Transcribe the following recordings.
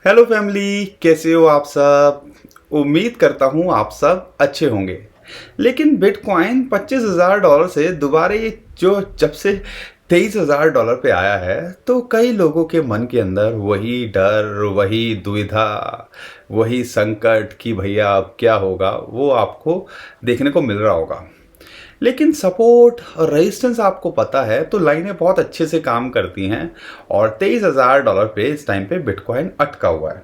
Hello family, कैसे हो आप सब। उम्मीद करता हूँ आप सब अच्छे होंगे। लेकिन बिटकॉइन $25,000 से दोबारा ये जो जब से $23,000 पे आया है, तो कई लोगों के मन के अंदर वही डर, वही दुविधा, वही संकट कि भैया अब क्या होगा, वो आपको देखने को मिल रहा होगा। लेकिन सपोर्ट और रेजिस्टेंस आपको पता है, तो लाइनें बहुत अच्छे से काम करती हैं और $23,000 पे इस टाइम पे बिटकॉइन अटका हुआ है।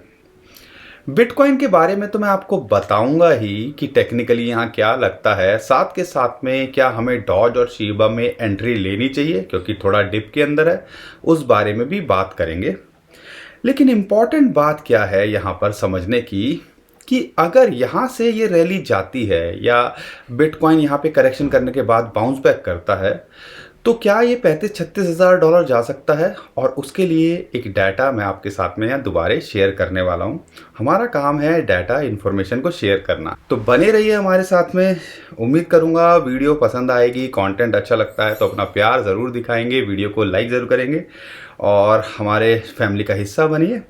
बिटकॉइन के बारे में तो मैं आपको बताऊंगा ही कि टेक्निकली यहाँ क्या लगता है, साथ के साथ में क्या हमें डॉज और शीबा में एंट्री लेनी चाहिए क्योंकि थोड़ा डिप के अंदर है, उस बारे में भी बात करेंगे। लेकिन इम्पॉर्टेंट बात क्या है यहाँ पर समझने की, कि अगर यहाँ से ये रैली जाती है या बिटकॉइन यहाँ पे करेक्शन करने के बाद बाउंस बैक करता है, तो क्या ये 35-36 हज़ार डॉलर जा सकता है। और उसके लिए एक डाटा मैं आपके साथ में यहाँ दोबारा शेयर करने वाला हूँ। हमारा काम है डाटा इन्फॉर्मेशन को शेयर करना, तो बने रहिए हमारे साथ में। उम्मीद करूँगा वीडियो पसंद आएगी, कंटेंट अच्छा लगता है तो अपना प्यार ज़रूर दिखाएंगे, वीडियो को लाइक ज़रूर करेंगे और हमारे फैमिली का हिस्सा बनिए।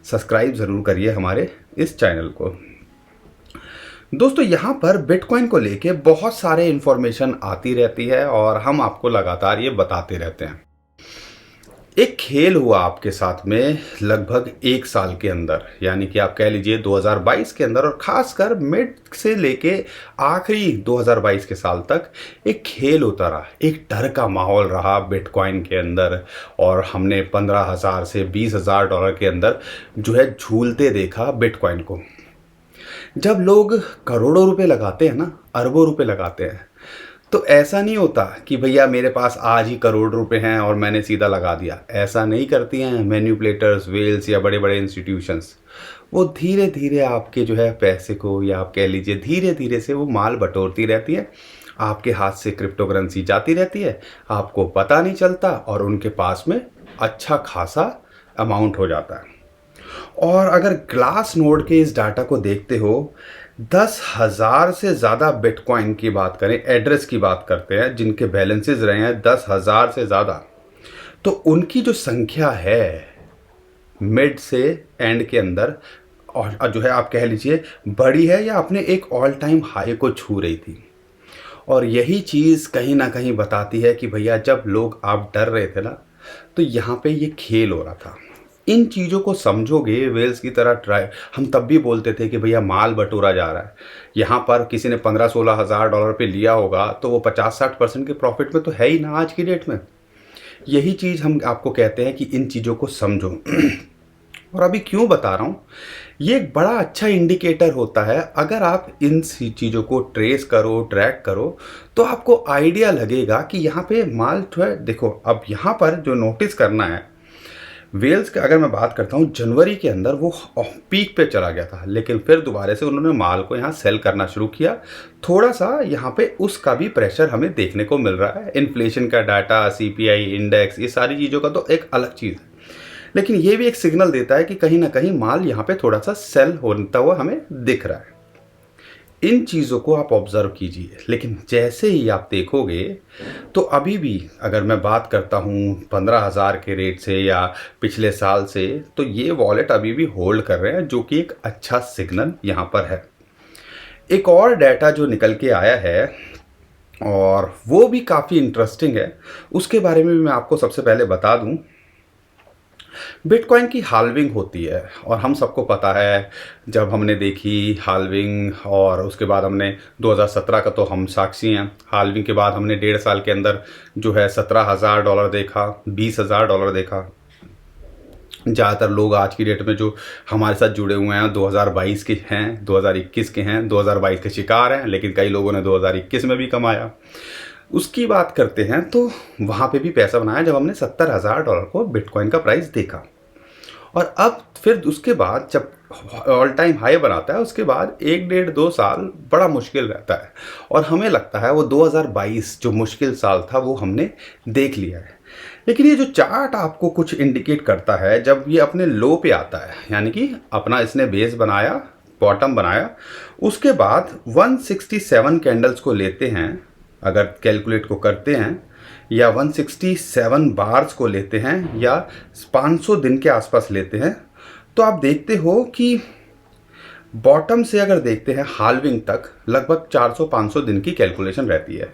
सब्सक्राइब ज़रूर करिए हमारे इस चैनल को। दोस्तों, यहाँ पर बिटकॉइन को लेके बहुत सारे इन्फॉर्मेशन आती रहती है और हम आपको लगातार ये बताते रहते हैं। एक खेल हुआ आपके साथ में लगभग 1 साल के अंदर, यानी कि आप कह लीजिए 2022 के अंदर, और खासकर मिड से लेके आखिरी 2022 के साल तक एक खेल होता रहा, एक डर का माहौल रहा बिटकॉइन के अंदर। और हमने 15,000 से $20,000 के अंदर जो है झूलते देखा बिटकॉइन को। जब लोग करोड़ों रुपए लगाते हैं ना, अरबों रुपए लगाते हैं, तो ऐसा नहीं होता कि भैया मेरे पास आज ही करोड़ रुपए हैं और मैंने सीधा लगा दिया। ऐसा नहीं करती हैं मैन्युपुलेटर्स, वेल्स या बड़े बड़े इंस्टीट्यूशंस। वो धीरे धीरे आपके जो है पैसे को, या आप कह लीजिए धीरे धीरे से वो माल बटोरती रहती है, आपके हाथ से क्रिप्टो करेंसी जाती रहती है, आपको पता नहीं चलता और उनके पास में अच्छा खासा अमाउंट हो जाता है। और अगर ग्लास नोड के इस डाटा को देखते हो, 10,000 से ज़्यादा बिटकॉइन की बात करें, एड्रेस की बात करते हैं जिनके बैलेंसेस रहे हैं 10,000 से ज़्यादा, तो उनकी जो संख्या है मिड से एंड के अंदर, और जो है आप कह लीजिए बड़ी है या अपने एक ऑल टाइम हाई को छू रही थी। और यही चीज़ कहीं ना कहीं बताती है कि भैया जब लोग आप डर रहे थे ना, तो यहाँ पे ये खेल हो रहा था। इन चीज़ों को समझोगे वेल्स की तरह ट्राई, हम तब भी बोलते थे कि भैया माल बटोरा जा रहा है। यहाँ पर किसी ने 15-16 हज़ार डॉलर पे लिया होगा तो वो 50-60% के प्रॉफिट में तो है ही ना आज की डेट में। यही चीज़ हम आपको कहते हैं कि इन चीज़ों को समझो। और अभी क्यों बता रहा हूँ, ये एक बड़ा अच्छा इंडिकेटर होता है। अगर आप इन चीज़ों को ट्रेस करो, ट्रैक करो, तो आपको आइडिया लगेगा कि यहाँ पे माल जो है, देखो अब यहाँ पर जो नोटिस करना है, वेल्स का अगर मैं बात करता हूँ, जनवरी के अंदर वो पीक पे चला गया था, लेकिन फिर दोबारा से उन्होंने माल को यहाँ सेल करना शुरू किया। थोड़ा सा यहाँ पे उसका भी प्रेशर हमें देखने को मिल रहा है। इन्फ्लेशन का डाटा, सीपीआई इंडेक्स, ये सारी चीज़ों का तो एक अलग चीज़ है, लेकिन ये भी एक सिग्नल देता है कि कहीं ना कहीं माल यहाँ पे थोड़ा सा सेल होता हुआ हमें दिख रहा है। इन चीज़ों को आप ऑब्जर्व कीजिए। लेकिन जैसे ही आप देखोगे, तो अभी भी अगर मैं बात करता हूँ 15,000 के रेट से या पिछले साल से, तो ये वॉलेट अभी भी होल्ड कर रहे हैं, जो कि एक अच्छा सिग्नल यहाँ पर है। एक और डाटा जो निकल के आया है और वो भी काफ़ी इंटरेस्टिंग है, उसके बारे में भी मैं आपको सबसे पहले बता दूँ। बिटकॉइन की हाल्विंग होती है और हम सबको पता है, जब हमने देखी हाल्विंग और उसके बाद हमने 2017 का तो हम साक्षी हैं। हाल्विंग के बाद हमने 1.5 साल के अंदर जो है $17,000 देखा, $20,000 देखा। ज़्यादातर लोग आज की डेट में जो हमारे साथ जुड़े हुए हैं 2022 के हैं, 2021 के हैं, 2022 के शिकार हैं, लेकिन कई लोगों ने 2021 में भी कमाया। उसकी बात करते हैं तो वहाँ पे भी पैसा बनाया जब हमने $70,000 को बिटकॉइन का प्राइस देखा। और अब फिर उसके बाद जब ऑल टाइम हाई बनाता है, उसके बाद 1 डेढ़ 2 साल बड़ा मुश्किल रहता है और हमें लगता है वो 2022 जो मुश्किल साल था वो हमने देख लिया है। लेकिन ये जो चार्ट आपको कुछ इंडिकेट करता है, जब ये अपने लो पे आता है, यानी कि अपना इसने बेस बनाया, बॉटम बनाया, उसके बाद 167 कैंडल्स को लेते हैं, अगर कैलकुलेट को करते हैं, या 167 बार्स को लेते हैं या 500 दिन के आसपास लेते हैं, तो आप देखते हो कि बॉटम से अगर देखते हैं हाल्विंग तक लगभग 400-500 दिन की कैलकुलेशन रहती है।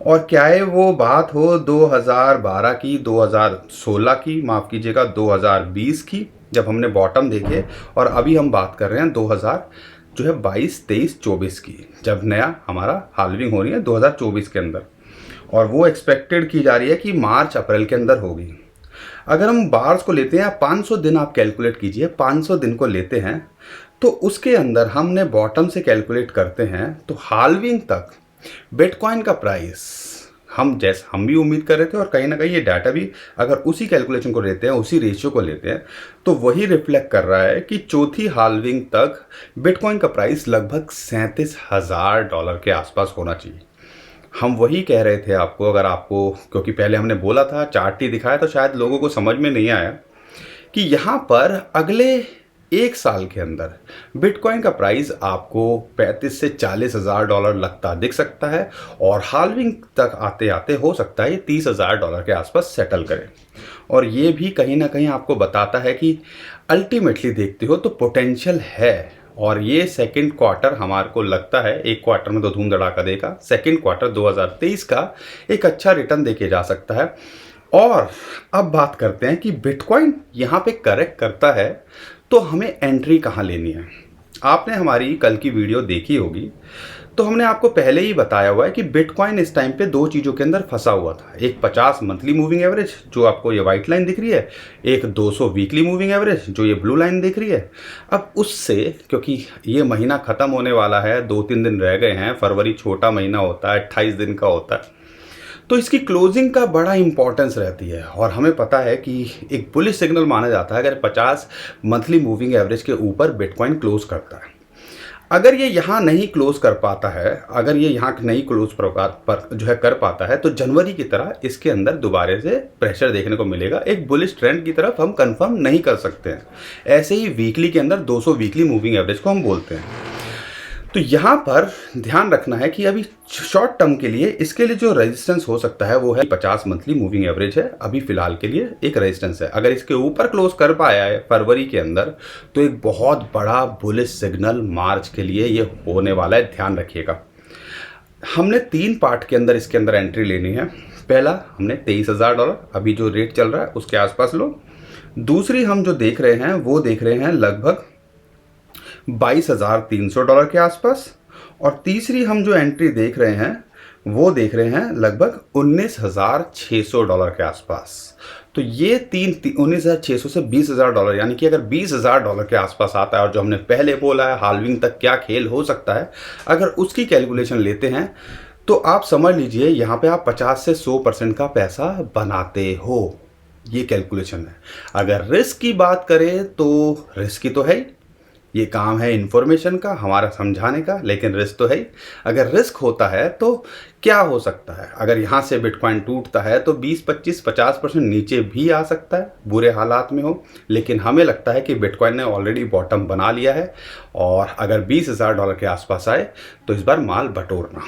और क्या है, वो बात हो 2012 की, 2016 की, माफ़ कीजिएगा 2020 की, जब हमने बॉटम देखे, और अभी हम बात कर रहे हैं 2000 जो है 22, 23, 24 की, जब नया हमारा हाल्विंग हो रही है 2024 के अंदर, और वो एक्सपेक्टेड की जा रही है कि मार्च अप्रैल के अंदर होगी। अगर हम बार्स को लेते हैं, 500 दिन आप कैलकुलेट कीजिए, 500 दिन को लेते हैं, तो उसके अंदर हमने बॉटम से कैलकुलेट करते हैं तो हाल्विंग तक बिटकॉइन का प्राइस हम भी उम्मीद कर रहे थे, और कहीं ना कहीं ये डाटा भी अगर उसी कैलकुलेशन को लेते हैं, उसी रेशियो को लेते हैं, तो वही रिफ्लेक्ट कर रहा है कि चौथी हाल्विंग तक बिटकॉइन का प्राइस लगभग $37,000 के आसपास होना चाहिए। हम वही कह रहे थे आपको, अगर आपको, क्योंकि पहले हमने बोला था, चार्ट ही दिखाया, तो शायद लोगों को समझ में नहीं आया कि यहाँ पर अगले 1 साल के अंदर बिटकॉइन का प्राइस आपको $35,000 से $40,000 लगता दिख सकता है, और हाल्विंग तक आते आते हो सकता है $30,000 के आसपास सेटल करे। और ये भी कहीं ना कहीं आपको बताता है कि अल्टीमेटली देखते हो तो पोटेंशियल है। और ये सेकंड क्वार्टर हमारे को लगता है, एक क्वार्टर में तो धूम धड़ाका देगा, सेकंड क्वार्टर 2023 का एक अच्छा रिटर्न देके जा सकता है। और अब बात करते हैं कि बिटकॉइन यहाँ पे करेक्ट करता है तो हमें एंट्री कहाँ लेनी है। आपने हमारी कल की वीडियो देखी होगी, तो हमने आपको पहले ही बताया हुआ है कि बिटकॉइन इस टाइम पे दो चीज़ों के अंदर फंसा हुआ था। एक 50 मंथली मूविंग एवरेज जो आपको ये वाइट लाइन दिख रही है, एक 200 वीकली मूविंग एवरेज जो ये ब्लू लाइन दिख रही है। अब उससे, क्योंकि ये महीना ख़त्म होने वाला है, 2-3 दिन रह गए हैं, फरवरी छोटा महीना होता है, 28 दिन का होता है, तो इसकी क्लोजिंग का बड़ा इंपॉर्टेंस रहती है। और हमें पता है कि एक बुलिश सिग्नल माना जाता है अगर 50 मंथली मूविंग एवरेज के ऊपर बिटकॉइन क्लोज करता है। अगर ये यहाँ नहीं क्लोज कर पाता है, अगर ये यहाँ नहीं क्लोज पर जो है कर पाता है, तो जनवरी की तरह इसके अंदर दोबारा से प्रेशर देखने को मिलेगा। एक बुलिश ट्रेंड की तरफ हम कंफर्म नहीं कर सकते हैं। ऐसे ही वीकली के अंदर 200 वीकली मूविंग एवरेज को हम बोलते हैं। तो यहाँ पर ध्यान रखना है कि अभी शॉर्ट टर्म के लिए इसके लिए जो रेजिस्टेंस हो सकता है वो है 50 मंथली मूविंग एवरेज है, अभी फिलहाल के लिए एक रेजिस्टेंस है। अगर इसके ऊपर क्लोज कर पाया है फरवरी के अंदर, तो एक बहुत बड़ा बुलिश सिग्नल मार्च के लिए ये होने वाला है, ध्यान रखिएगा। हमने 3 पार्ट के अंदर इसके अंदर एंट्री लेनी है। पहला, हमने $23,000 अभी जो रेट चल रहा है उसके आसपास लो। दूसरी हम जो देख रहे हैं वो देख रहे हैं लगभग $22,300 के आसपास। और तीसरी हम जो एंट्री देख रहे हैं वो देख रहे हैं लगभग $19,600 के आसपास। तो ये 19,600 से $20,000, यानी कि अगर $20,000 के आसपास आता है, और जो हमने पहले बोला है हाल्विंग तक क्या खेल हो सकता है, अगर उसकी कैलकुलेशन लेते हैं तो आप समझ लीजिए यहाँ पे आप 50 से 100% का पैसा बनाते हो। ये कैलकुलेशन है। अगर रिस्क की बात करें तो रिस्क की तो है ही, ये काम है इन्फॉर्मेशन का, हमारा समझाने का, लेकिन रिस्क तो है ही। अगर रिस्क होता है तो क्या हो सकता है, अगर यहाँ से बिटकॉइन टूटता है तो 20, 25, 50% नीचे भी आ सकता है, बुरे हालात में हो। लेकिन हमें लगता है कि बिटकॉइन ने ऑलरेडी बॉटम बना लिया है, और अगर $20,000 के आसपास आए तो इस बार माल बटोरना।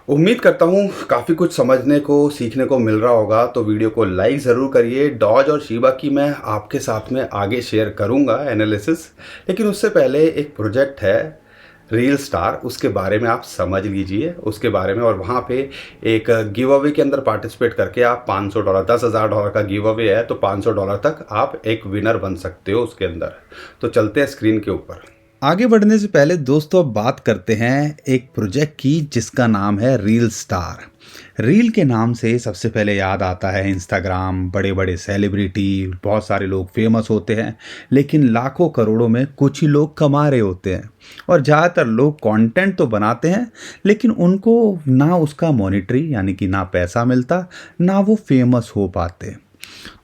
उम्मीद करता हूँ काफ़ी कुछ समझने को, सीखने को मिल रहा होगा। तो वीडियो को लाइक ज़रूर करिए। डॉज और शिबा की मैं आपके साथ में आगे शेयर करूँगा एनालिसिस, लेकिन उससे पहले एक प्रोजेक्ट है रील स्टार, उसके बारे में आप समझ लीजिए उसके बारे में। और वहाँ पे एक गिव अवे के अंदर पार्टिसिपेट करके आप $500, $10,000 का गिव अवे है, तो $500 तक आप एक विनर बन सकते हो उसके अंदर। तो चलते हैं स्क्रीन के ऊपर। आगे बढ़ने से पहले दोस्तों अब बात करते हैं एक प्रोजेक्ट की जिसका नाम है रील स्टार। रील के नाम से सबसे पहले याद आता है इंस्टाग्राम, बड़े बड़े सेलिब्रिटी, बहुत सारे लोग फेमस होते हैं, लेकिन लाखों करोड़ों में कुछ ही लोग कमा रहे होते हैं। और ज़्यादातर लोग कंटेंट तो बनाते हैं, लेकिन उनको ना उसका मॉनिटरी यानी कि ना पैसा मिलता, ना वो फेमस हो पाते।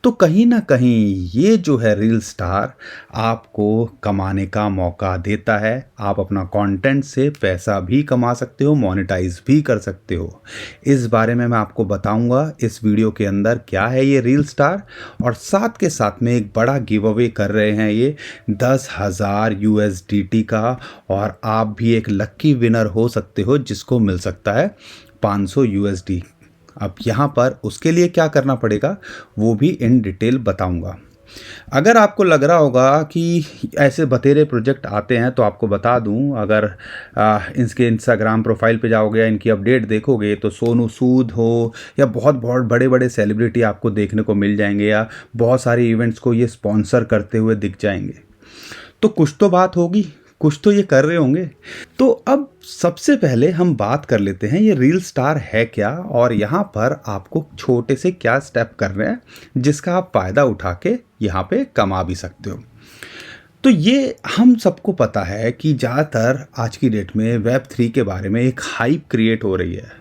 तो कहीं ना कहीं ये जो है रील स्टार आपको कमाने का मौका देता है। आप अपना कंटेंट से पैसा भी कमा सकते हो, मोनेटाइज भी कर सकते हो। इस बारे में मैं आपको बताऊंगा इस वीडियो के अंदर क्या है ये रील स्टार। और साथ के साथ में एक बड़ा गिव अवे कर रहे हैं ये 10,000 USDT का, और आप भी एक लक्की विनर हो सकते हो जिसको मिल सकता है 500 USD। अब यहाँ पर उसके लिए क्या करना पड़ेगा वो भी इन डिटेल बताऊंगा। अगर आपको लग रहा होगा कि ऐसे बतेरे प्रोजेक्ट आते हैं तो आपको बता दूं, अगर इनके इंस्टाग्राम प्रोफाइल पे जाओगे या इनकी अपडेट देखोगे तो सोनू सूद हो या बहुत बहुत बड़े बड़े सेलिब्रिटी आपको देखने को मिल जाएंगे या बहुत सारे इवेंट्स को ये स्पॉन्सर करते हुए दिख जाएंगे। तो कुछ तो बात होगी, कुछ तो ये कर रहे होंगे। तो अब सबसे पहले हम बात कर लेते हैं ये रील स्टार है क्या, और यहाँ पर आपको छोटे से क्या स्टेप कर रहे हैं जिसका आप फ़ायदा उठा के यहाँ पे कमा भी सकते हो। तो ये हम सबको पता है कि ज़्यादातर आज की डेट में वेब 3 के बारे में एक हाइप क्रिएट हो रही है,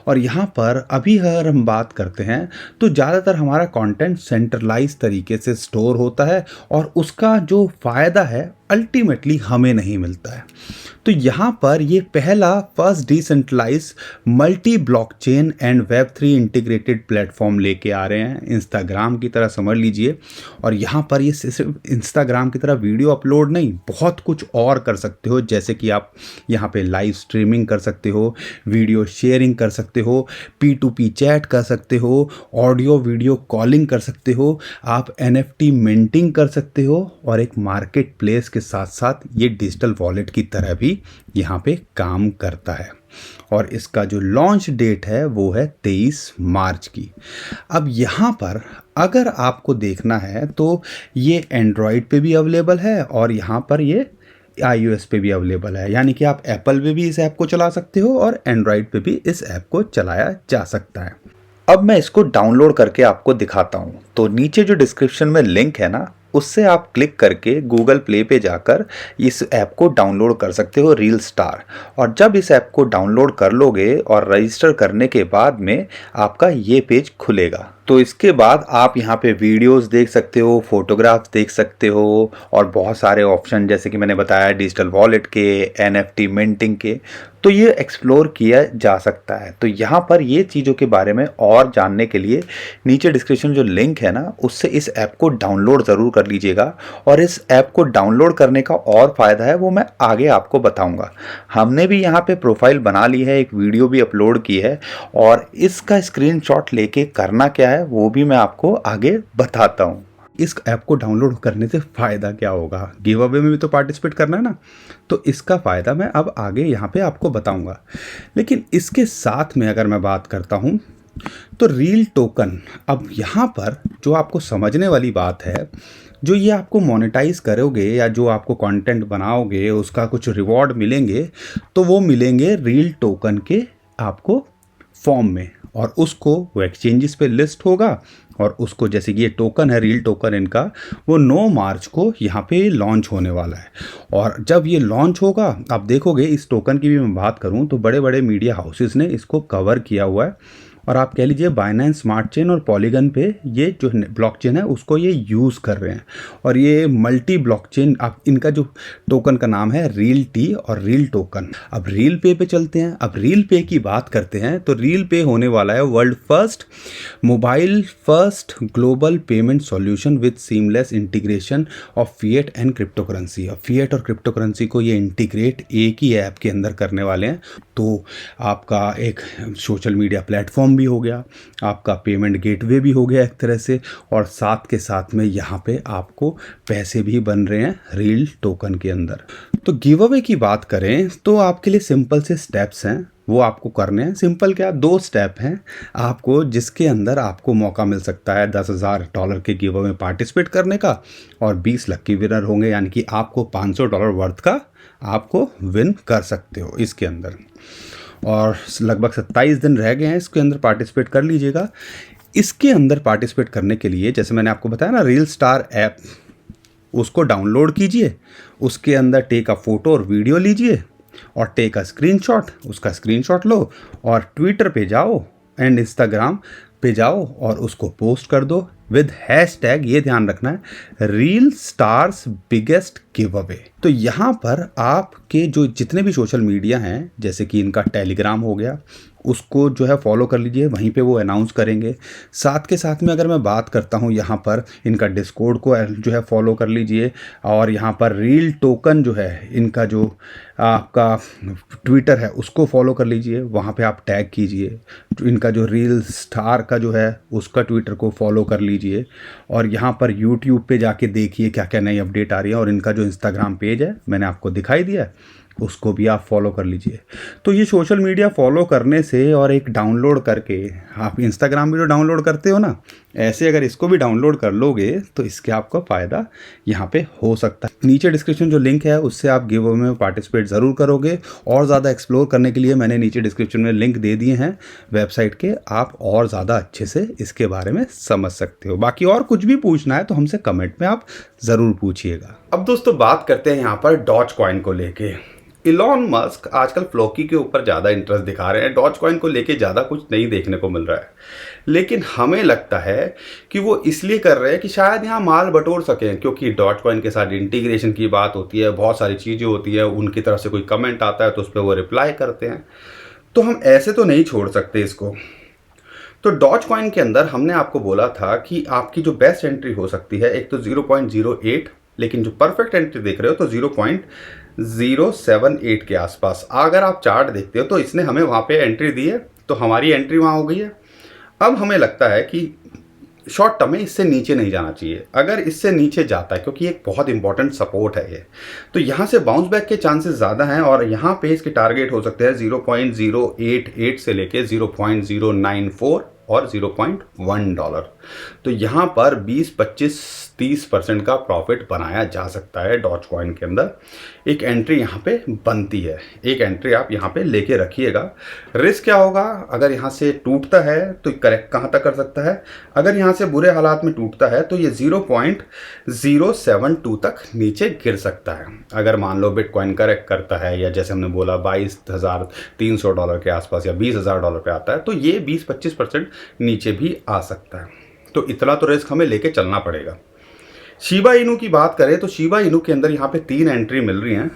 और यहाँ पर अभी अगर हम बात करते हैं तो ज़्यादातर हमारा कंटेंट सेंट्रलाइज तरीके से स्टोर होता है और उसका जो फ़ायदा है अल्टीमेटली हमें नहीं मिलता है। तो यहाँ पर ये पहला first decentralize multi blockchain and web 3 integrated platform लेके आ रहे हैं, इंस्टाग्राम की तरह समझ लीजिए। और यहाँ पर ये सिर्फ इंस्टाग्राम की तरह वीडियो अपलोड नहीं, बहुत कुछ और कर सकते हो, जैसे कि आप यहाँ पे लाइव स्ट्रीमिंग कर सकते हो, वीडियो शेयरिंग कर सकते हो, P2P चैट कर सकते हो, ऑडियो वीडियो कॉलिंग कर सकते हो, आप NFT मिंटिंग कर सकते हो, और एक मार्केट प्लेस के साथ साथ ये डिजिटल वॉलेट की तरह भी यहाँ पे काम करता है। और इसका जो लॉन्च डेट है वो है 23 मार्च की। अब यहाँ पर अगर आपको देखना है तो ये एंड्रॉयड पे भी अवेलेबल है और यहाँ पर ये iOS पे भी अवेलेबल है, यानी कि आप एप्पल पे भी इस ऐप को चला सकते हो और एंड्रॉयड पे भी इस ऐप को चलाया जा सकता है। अब मैं इसको डाउनलोड करके आपको दिखाता हूँ। तो नीचे जो डिस्क्रिप्शन में लिंक है ना, उससे आप क्लिक करके गूगल प्ले पे जाकर इस ऐप को डाउनलोड कर सकते हो, रील स्टार। और जब इस ऐप को डाउनलोड कर लोगे और रजिस्टर करने के बाद में आपका ये पेज खुलेगा। तो इसके बाद आप यहाँ पे वीडियोस देख सकते हो, फोटोग्राफ्स देख सकते हो, और बहुत सारे ऑप्शन जैसे कि मैंने बताया डिजिटल वॉलेट के, NFT मिंटिंग के, तो ये एक्सप्लोर किया जा सकता है। तो यहाँ पर ये चीज़ों के बारे में और जानने के लिए नीचे डिस्क्रिप्शन जो लिंक है ना, उससे इस ऐप को डाउनलोड ज़रूर कर लीजिएगा। और इस ऐप को डाउनलोड करने का और फ़ायदा है वो मैं आगे आपको बताऊँगा। हमने भी यहाँ पे प्रोफाइल बना ली है, एक वीडियो भी अपलोड की है, और इसका स्क्रीनशॉट लेके करना क्या है वो भी मैं आपको आगे बताता हूँ। इस ऐप को डाउनलोड करने से फ़ायदा क्या होगा, गिव अवे में भी तो पार्टिसिपेट करना है ना, तो इसका फ़ायदा मैं अब आगे यहाँ पे आपको बताऊँगा। लेकिन इसके साथ में अगर मैं बात करता हूँ तो रील टोकन, अब यहाँ पर जो आपको समझने वाली बात है, जो ये आपको मोनेटाइज करोगे या जो आपको कंटेंट बनाओगे उसका कुछ रिवॉर्ड मिलेंगे, तो वो मिलेंगे रील टोकन के आपको फॉर्म में, और उसको वो एक्सचेंजेस पे लिस्ट होगा। और उसको जैसे कि ये टोकन है, रील टोकन इनका, वो 9 मार्च को यहाँ पे लॉन्च होने वाला है। और जब ये लॉन्च होगा, आप देखोगे इस टोकन की भी मैं बात करूँ तो बड़े बड़े मीडिया हाउसेस ने इसको कवर किया हुआ है, और आप कह लीजिए बाइनेंस स्मार्ट चेन और पॉलीगन पे ये जो ब्लॉकचेन है उसको ये यूज़ कर रहे हैं। और ये मल्टी ब्लॉकचेन, आप इनका जो टोकन का नाम है रील टी और रील टोकन। अब रील पे पे चलते हैं। अब रील पे की बात करते हैं तो रील पे होने वाला है world first mobile first global payment solution with seamless integration of fiat and crypto currency. अब फिएट और क्रिप्टो करेंसी को ये इंटीग्रेट एक ही ऐप के अंदर करने वाले हैं। तो आपका एक सोशल मीडिया प्लेटफॉर्म भी हो गया, आपका पेमेंट गेटवे भी हो गया एक तरह से, और साथ के साथ में यहाँ पे आपको पैसे भी बन रहे हैं रील टोकन के अंदर। तो गिव अवे की बात करें तो आपके लिए सिंपल से स्टेप्स हैं, वो आपको करने हैं। सिंपल क्या, 2 स्टेप हैं आपको, जिसके अंदर आपको मौका मिल सकता है $10,000 के गिव अवे में पार्टिसिपेट करने का, और 20 लकी विनर होंगे, यानी कि आपको $500 वर्थ का आपको विन कर सकते हो इसके अंदर। और लगभग 27 दिन रह गए हैं इसके अंदर, पार्टिसिपेट कर लीजिएगा। इसके अंदर पार्टिसिपेट करने के लिए जैसे मैंने आपको बताया ना, रील स्टार ऐप, उसको डाउनलोड कीजिए, उसके अंदर टेक अ फोटो और वीडियो लीजिए, और टेक अ स्क्रीनशॉट, उसका स्क्रीनशॉट लो, और ट्विटर पे जाओ एंड इंस्टाग्राम पे जाओ और उसको पोस्ट कर दो विद हैशटैग, ये ध्यान रखना है, reel stars biggest give away. तो यहाँ पर आपके जो जितने भी सोशल मीडिया हैं, जैसे कि इनका टेलीग्राम हो गया, उसको जो है फॉलो कर लीजिए, वहीं पे वो अनाउंस करेंगे। साथ के साथ में अगर मैं बात करता हूँ यहाँ पर इनका डिस्कॉर्ड को जो है फॉलो कर लीजिए, और यहाँ पर रील टोकन जो है इनका जो आपका ट्विटर है उसको फॉलो कर लीजिए, वहाँ पे आप टैग कीजिए। इनका जो रील स्टार का जो है उसका ट्विटर को फॉलो कर लीजिए, और यहाँ पर यूट्यूब पे जाके देखिए क्या क्या नई अपडेट आ रही है, और इनका जो इंस्टाग्राम पेज है मैंने आपको दिखाई दिया है उसको भी आप फॉलो कर लीजिए। तो ये सोशल मीडिया फॉलो करने से और एक डाउनलोड करके, आप इंस्टाग्राम भी जो डाउनलोड करते हो ना, ऐसे अगर इसको भी डाउनलोड कर लोगे तो इसके आपका फ़ायदा यहाँ पे हो सकता है। नीचे डिस्क्रिप्शन जो लिंक है उससे आप गिव अवे में पार्टिसिपेट ज़रूर करोगे, और ज़्यादा एक्सप्लोर करने के लिए मैंने नीचे डिस्क्रिप्शन में लिंक दे दिए हैं वेबसाइट के, आप और ज़्यादा अच्छे से इसके बारे में समझ सकते हो। बाकी और कुछ भी पूछना है तो हमसे कमेंट में आप ज़रूर पूछिएगा। अब दोस्तों बात करते हैं यहाँ पर डॉज कॉइन को लेके। इलॉन मस्क आजकल फ्लोकी के ऊपर ज़्यादा इंटरेस्ट दिखा रहे हैं, डॉज कॉइन को लेके ज़्यादा कुछ नहीं देखने को मिल रहा है, लेकिन हमें लगता है कि वो इसलिए कर रहे हैं कि शायद यहाँ माल बटोर सकें, क्योंकि डॉज कॉइन के साथ इंटीग्रेशन की बात होती है, बहुत सारी चीज़ें होती है, उनकी तरफ से कोई कमेंट आता है तो उस पर वो रिप्लाई करते हैं, तो हम ऐसे तो नहीं छोड़ सकते इसको। तो डॉज कॉइन के अंदर हमने आपको बोला था कि आपकी जो बेस्ट एंट्री हो सकती है, एक तो 0.08, लेकिन जो परफेक्ट एंट्री देख रहे हो तो 0.078 के आसपास। अगर आप चार्ट देखते हो तो इसने हमें वहाँ पे एंट्री दी है, तो हमारी एंट्री वहाँ हो गई है। अब हमें लगता है कि शॉर्ट टर्म में इससे नीचे नहीं जाना चाहिए। अगर इससे नीचे जाता है, क्योंकि एक बहुत इंपॉर्टेंट सपोर्ट है ये, तो यहाँ से बाउंस बैक के चांसेस ज़्यादा हैं, और यहाँ पे इसके टारगेट हो सकते हैं 0.088 से लेके 0.094 और $0.1। तो यहाँ पर 20-25-30% का प्रॉफिट बनाया जा सकता है डॉज कॉइन के अंदर। एक एंट्री यहाँ पे बनती है, एक एंट्री आप यहाँ पे लेके रखिएगा। रिस्क क्या होगा, अगर यहाँ से टूटता है तो करेक्ट कहाँ तक कर सकता है, अगर यहाँ से बुरे हालात में टूटता है तो ये 0.072 तक नीचे गिर सकता है। अगर मान लो बिटकॉइन करेक्ट करता है, या जैसे हमने बोला $22,300 के आसपास या $20,000 पे आता है, तो ये 20-25% नीचे भी आ सकता है। तो इतना तो रिस्क हमें लेके चलना पड़ेगा। शिबा इनू की बात करें तो शिबा इनू के अंदर यहाँ पे 3 एंट्री मिल रही हैं।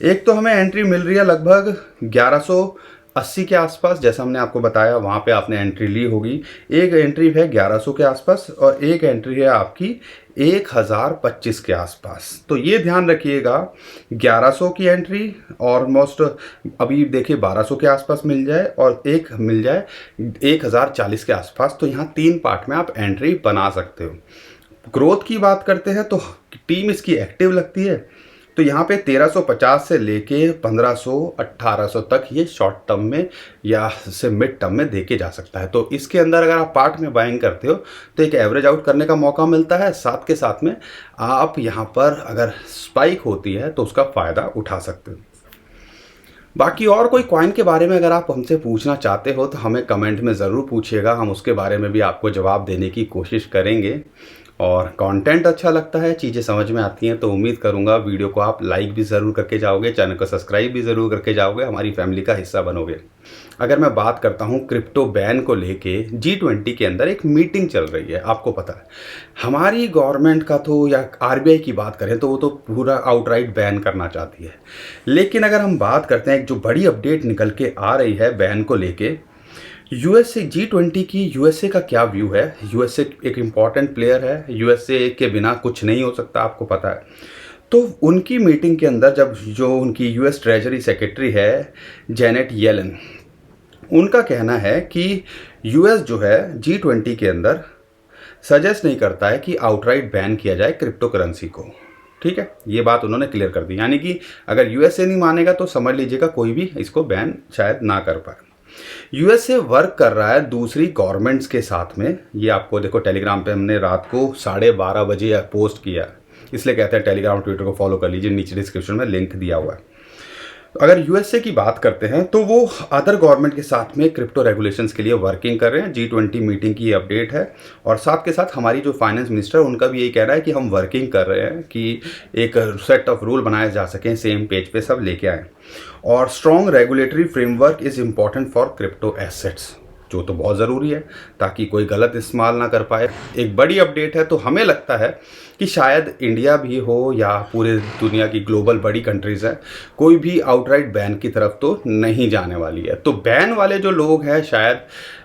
एक तो हमें एंट्री मिल रही है लगभग 1180 के आसपास, जैसा हमने आपको बताया वहाँ पे आपने एंट्री ली होगी। एक एंट्री है 1100 के आसपास, और एक एंट्री है आपकी 1025 के आसपास। तो ये ध्यान रखिएगा, 1100 की एंट्री ऑलमोस्ट अभी देखिए 1200 के आसपास मिल जाए, और एक मिल जाए 1040 के आसपास। तो यहाँ 3 पार्ट में आप एंट्री बना सकते हो। ग्रोथ की बात करते हैं तो टीम इसकी एक्टिव लगती है, तो यहाँ पे 1350 से लेके 1500-1800 तक ये शॉर्ट टर्म में या से मिड टर्म में देके जा सकता है। तो इसके अंदर अगर आप पार्ट में बाइंग करते हो तो एक एवरेज आउट करने का मौका मिलता है, साथ के साथ में आप यहाँ पर अगर स्पाइक होती है तो उसका फ़ायदा उठा सकते हो। बाकी और कोई कॉइन के बारे में अगर आप हमसे पूछना चाहते हो तो हमें कमेंट में ज़रूर पूछिएगा, हम उसके बारे में भी आपको जवाब देने की कोशिश करेंगे। और कंटेंट अच्छा लगता है, चीज़ें समझ में आती हैं, तो उम्मीद करूंगा वीडियो को आप लाइक भी ज़रूर करके जाओगे, चैनल को सब्सक्राइब भी ज़रूर करके जाओगे, हमारी फैमिली का हिस्सा बनोगे। अगर मैं बात करता हूं क्रिप्टो बैन को लेके, G20 के अंदर एक मीटिंग चल रही है, आपको पता है। हमारी गवर्नमेंट का तो, या RBI की बात करें तो वो तो पूरा आउटराइट बैन करना चाहती है, लेकिन अगर हम बात करते हैं एक जो बड़ी अपडेट निकल के आ रही है बैन को लेके, यूएसए G20 की यूएसए का क्या व्यू है। यूएसए एक इम्पॉर्टेंट प्लेयर है, यूएसए के बिना कुछ नहीं हो सकता, आपको पता है। तो उनकी मीटिंग के अंदर जब जो उनकी यूएस ट्रेजरी सेक्रेटरी है जेनेट येलन, उनका कहना है कि यूएस जो है G20 के अंदर सजेस्ट नहीं करता है कि आउटराइट बैन किया जाए क्रिप्टो करेंसी को। ठीक है, ये बात उन्होंने क्लियर कर दी, यानी कि अगर यूएसए नहीं मानेगा तो समझ लीजिएगा कोई भी इसको बैन शायद ना कर पाए। यूएसए वर्क कर रहा है दूसरी गवर्नमेंट्स के साथ में, ये आपको देखो टेलीग्राम पे हमने रात को 12:30 बजे पोस्ट किया, इसलिए कहते हैं टेलीग्राम ट्विटर को फॉलो कर लीजिए, नीचे डिस्क्रिप्शन में लिंक दिया हुआ है। अगर यूएसए की बात करते हैं तो वो अदर गवर्नमेंट के साथ में क्रिप्टो रेगुलेशंस के लिए वर्किंग कर रहे हैं। G20 मीटिंग की अपडेट है, और साथ के साथ हमारी जो फाइनेंस मिनिस्टर उनका भी यही कहना है कि हम वर्किंग कर रहे हैं कि एक सेट ऑफ रूल बनाए जा सकें, सेम पेज पे सब लेके आएँ। और strong regulatory framework is important for crypto assets. जो तो बहुत ज़रूरी है ताकि कोई गलत इस्तेमाल ना कर पाए। एक बड़ी अपडेट है, तो हमें लगता है कि शायद इंडिया भी हो या पूरे दुनिया की ग्लोबल बड़ी कंट्रीज़ है, कोई भी आउटराइट बैन की तरफ तो नहीं जाने वाली है। तो बैन वाले जो लोग हैं, शायद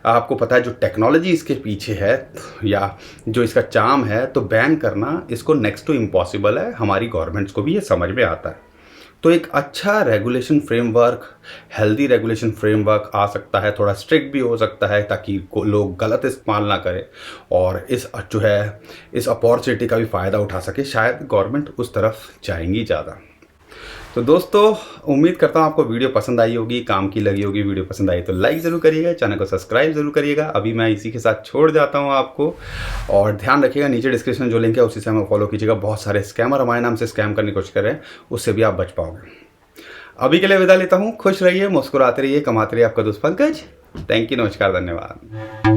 आपको पता है जो टेक्नोलॉजी इसके पीछे है या जो इसका चार्म है, तो बैन करना इसको नेक्स्ट टू इम्पॉसिबल है। हमारी गवर्नमेंट्स को भी ये समझ में आता है। तो एक अच्छा regulation framework, healthy regulation framework आ सकता है, थोड़ा स्ट्रिक्ट भी हो सकता है ताकि लोग गलत इस्तेमाल ना करें और इस अपॉर्चुनिटी का भी फ़ायदा उठा सके। शायद गवर्नमेंट उस तरफ जाएंगी ज़्यादा। तो दोस्तों, उम्मीद करता हूँ आपको वीडियो पसंद आई होगी, काम की लगी होगी। वीडियो पसंद आई तो लाइक ज़रूर करिएगा, चैनल को सब्सक्राइब ज़रूर करिएगा। अभी मैं इसी के साथ छोड़ जाता हूँ आपको, और ध्यान रखिएगा नीचे डिस्क्रिप्शन में जो लिंक है उसी से हमें फॉलो कीजिएगा। बहुत सारे स्कैमर हमारे नाम से स्कैम करने की कोशिश कर रहे हैं, उससे भी आप बच पाओगे। अभी के लिए विदा लेता हूँ। खुश रहिए, मुस्कुराते रहिए, कमाते रहिए। आपका दोस्त पंकज। थैंक यू, नमस्कार, धन्यवाद।